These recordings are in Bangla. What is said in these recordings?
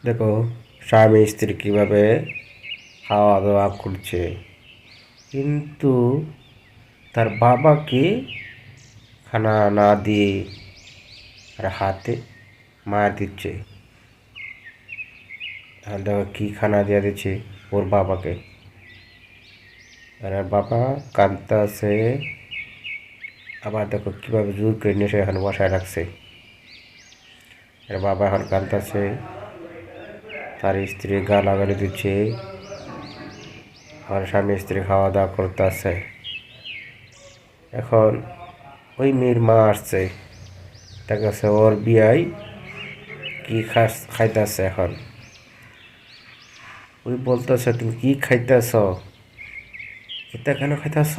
দেখো স্বামী স্ত্রী কীভাবে খাওয়া দাওয়া করছে, কিন্তু তার বাবাকে খানা না দিয়ে আর হাতে মার দিচ্ছে। আর দেখো কী খানা দিয়ে দিচ্ছে ওর বাবাকে। আর ওর বাবা কাঁদতেছে। আবার দেখো কীভাবে জোর করে নিয়ে এসে এখন বসায় রাখছে। আর বাবা এখন কাঁদতেছে, তার স্ত্রী গালাগালি দিচ্ছে, আর স্বামী স্ত্রী খাওয়া দাওয়া করতেছে। এখন ওই মেয়ের মা আসছে, তার কাছে ওর বিয়াই কি খাইতেছে। এখন ওই বলতেছে, তুমি কি খাইতেছ, এটা কেন খাইতেছ?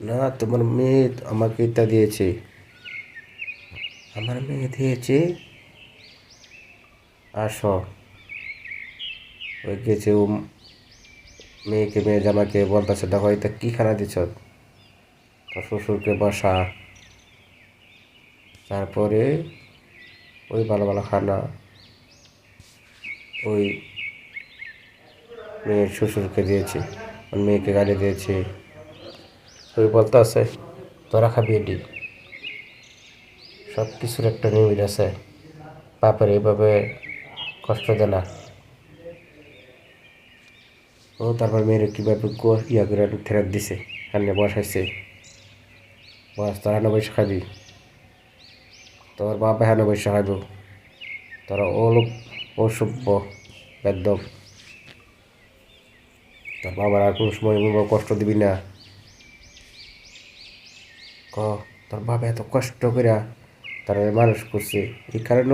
না, তোমার মেয়ে আমাকে এটা দিয়েছে, আমার মেয়ে দিয়েছে। আসো। ওই গেছে, ও মেয়েকে, মেয়ে জামাকে বলতেছে, দেখো এটা কি খানা দিছ, তোর শ্বশুরকে বসা। তারপরে ওই ভালো ভালো খানা ওই মেয়ের শ্বশুরকে দিয়েছে, ওর মেয়েকে গালি দিয়েছে। ওই বলতে আছে, তোরা খাবি এটি। সব কিছুর একটা লিমিট আছে, বাপের এইভাবে কষ্ট দেয় না। ও তারপর মেয়ের কীভাবে ইয়া করে ফেরত দিছে, সামনে বসাইছে, বস তোরা না বসে খাবি, তোর বাপ এখানে বসে খাইব, তোরা লোক অসভ্য বেদব, তোর বাবার আর কোনো সময় কষ্ট দিবি না। ক তোর বাবা এত কষ্ট করে তারা মানুষ করছে, এই কারণে